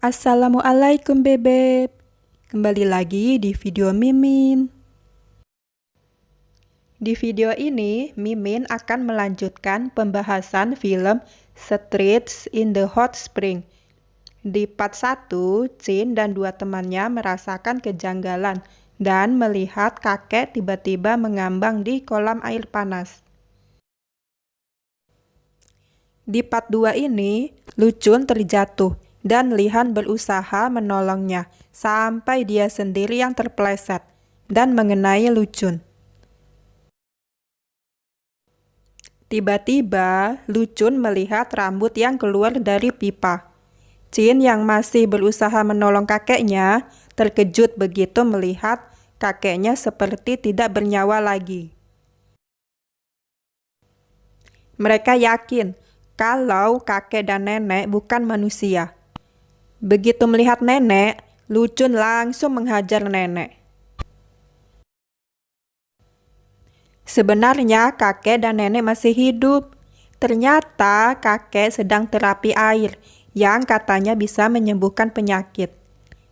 Assalamualaikum Bebek. Kembali lagi di video Mimin. Di video ini, Mimin akan melanjutkan pembahasan film Streets in the Hot Spring. Di part 1, Chin dan dua temannya merasakan kejanggalan dan melihat kakek tiba-tiba mengambang di kolam air panas. Di part 2 ini, Lucun terjatuh dan Lihan berusaha menolongnya sampai dia sendiri yang terpeleset dan mengenai Lucun. Tiba-tiba, Lucun melihat rambut yang keluar dari pipa. Chin yang masih berusaha menolong kakeknya terkejut begitu melihat kakeknya seperti tidak bernyawa lagi. Mereka yakin kalau kakek dan nenek bukan manusia. Begitu melihat nenek, Lucun langsung menghajar nenek. Sebenarnya kakek dan nenek masih hidup. Ternyata kakek sedang terapi air yang katanya bisa menyembuhkan penyakit.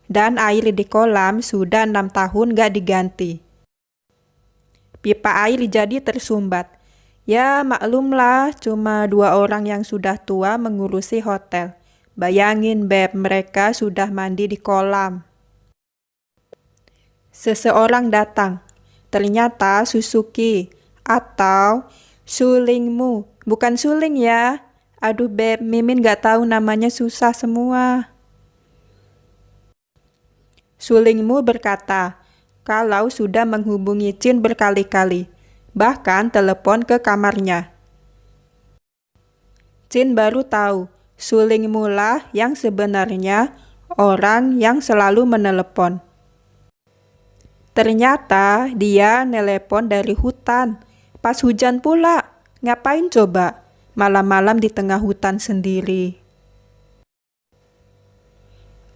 Dan air di kolam sudah 6 tahun gak diganti. Pipa air jadi tersumbat. Ya maklumlah, cuma 2 orang yang sudah tua mengurusi hotel. Bayangin Beb, mereka sudah mandi di kolam. Seseorang datang. Ternyata Suzuki atau sulingmu. Bukan suling ya. Aduh Beb, Mimin gak tahu namanya, susah semua. Sulingmu berkata, kalau sudah menghubungi Chin berkali-kali. Bahkan telepon ke kamarnya. Chin baru tahu, sulingmu lah yang sebenarnya orang yang selalu menelepon. Ternyata dia nelepon dari hutan. Pas hujan pula. Ngapain coba? Malam-malam di tengah hutan sendiri.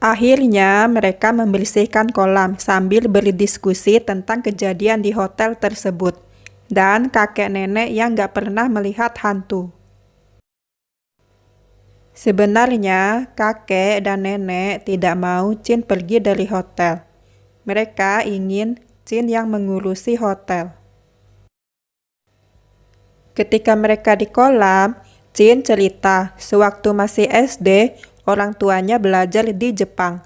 Akhirnya mereka membersihkan kolam sambil berdiskusi tentang kejadian di hotel tersebut. Dan kakek nenek yang gak pernah melihat hantu. Sebenarnya kakek dan nenek tidak mau Chin pergi dari hotel. Mereka ingin Chin yang mengurusi hotel. Ketika mereka di kolam, Chin cerita sewaktu masih SD, orang tuanya belajar di Jepang.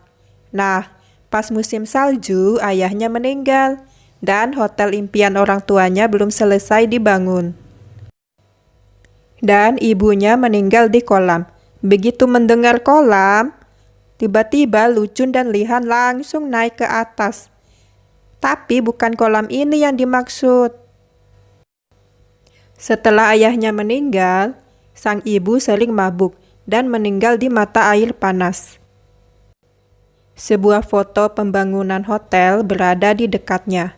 Nah, pas musim salju, ayahnya meninggal. Dan hotel impian orang tuanya belum selesai dibangun. Dan ibunya meninggal di kolam. Begitu mendengar kolam, tiba-tiba Lucun dan Lihan langsung naik ke atas. Tapi bukan kolam ini yang dimaksud. Setelah ayahnya meninggal, sang ibu sering mabuk dan meninggal di mata air panas. Sebuah foto pembangunan hotel berada di dekatnya.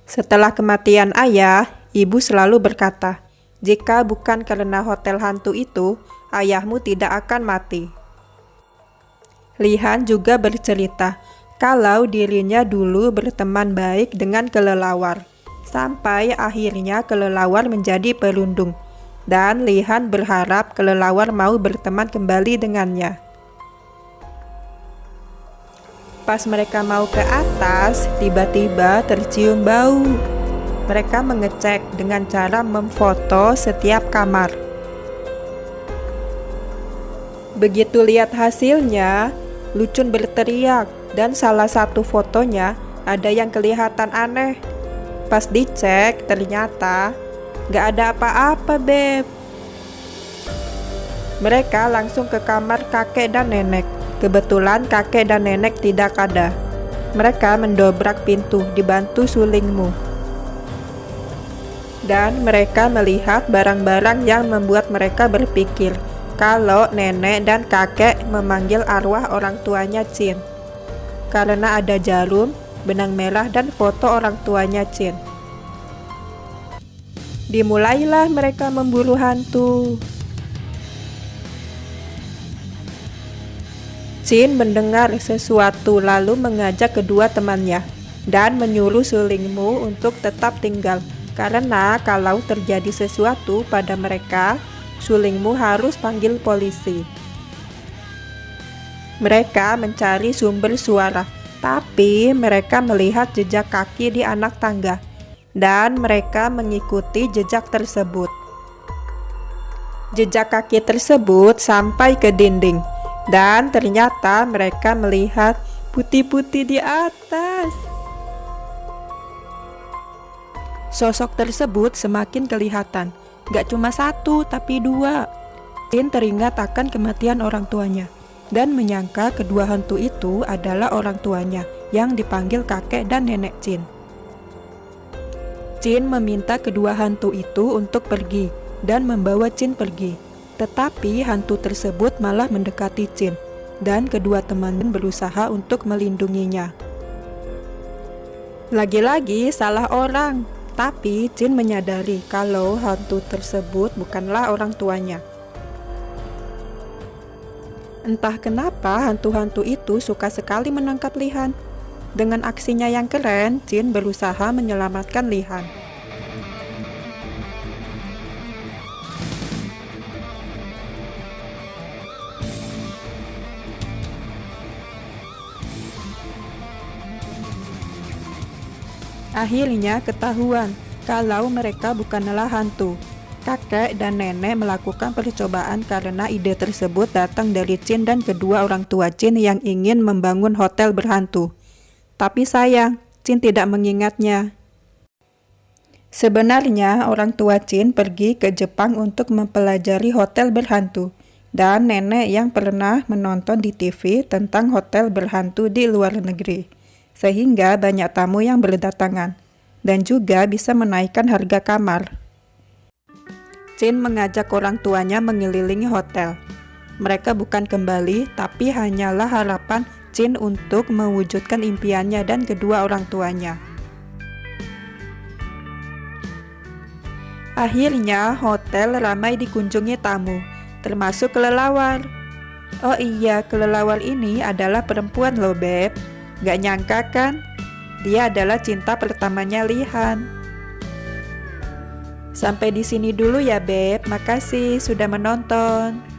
Setelah kematian ayah, ibu selalu berkata, jika bukan karena hotel hantu itu, ayahmu tidak akan mati. Lihan juga bercerita kalau dirinya dulu berteman baik dengan kelelawar, sampai akhirnya kelelawar menjadi perundung, dan Lihan berharap kelelawar mau berteman kembali dengannya. Pas mereka mau ke atas, tiba-tiba tercium bau. Mereka mengecek dengan cara memfoto setiap kamar. Begitu lihat hasilnya, Lucun berteriak dan salah satu fotonya ada yang kelihatan aneh. Pas dicek, ternyata gak ada apa-apa, Beb. Mereka langsung ke kamar kakek dan nenek. Kebetulan kakek dan nenek tidak ada. Mereka mendobrak pintu dibantu sulingmu. Dan mereka melihat barang-barang yang membuat mereka berpikir kalau nenek dan kakek memanggil arwah orang tuanya Chin. Karena ada jarum, benang merah, dan foto orang tuanya Chin. Dimulailah mereka memburu hantu. Chin mendengar sesuatu lalu mengajak kedua temannya dan menyuruh sulingmu untuk tetap tinggal karena kalau terjadi sesuatu pada mereka, sulingmu harus panggil polisi. Mereka mencari sumber suara, tapi mereka melihat jejak kaki di anak tangga, dan mereka mengikuti jejak tersebut. Jejak kaki tersebut sampai ke dinding, dan ternyata mereka melihat putih-putih di atas. Sosok tersebut semakin kelihatan, gak cuma satu tapi dua. Jin teringat akan kematian orang tuanya, dan menyangka kedua hantu itu adalah orang tuanya yang dipanggil kakek dan nenek Jin. Jin meminta kedua hantu itu untuk pergi dan membawa Jin pergi. Tetapi hantu tersebut malah mendekati Jin, dan kedua teman berusaha untuk melindunginya. Lagi-lagi salah orang, tapi Jin menyadari kalau hantu tersebut bukanlah orang tuanya. Entah kenapa hantu-hantu itu suka sekali menangkap Li-Han. Dengan aksinya yang keren, Jin berusaha menyelamatkan Li-Han. Akhirnya ketahuan kalau mereka bukanlah hantu. Kakek dan nenek melakukan percobaan karena ide tersebut datang dari Jin dan kedua orang tua Jin yang ingin membangun hotel berhantu. Tapi sayang, Jin tidak mengingatnya. Sebenarnya orang tua Jin pergi ke Jepang untuk mempelajari hotel berhantu, dan nenek yang pernah menonton di TV tentang hotel berhantu di luar negeri, sehingga banyak tamu yang berdatangan, dan juga bisa menaikkan harga kamar. Jin mengajak orang tuanya mengelilingi hotel. Mereka bukan kembali, tapi hanyalah harapan Jin untuk mewujudkan impiannya dan kedua orang tuanya. Akhirnya, hotel ramai dikunjungi tamu, termasuk kelelawar. Oh iya, kelelawar ini adalah perempuan loh, Beb. Gak nyangka kan? Dia adalah cinta pertamanya Li-Han. Sampai di sini dulu ya, Beb. Makasih sudah menonton.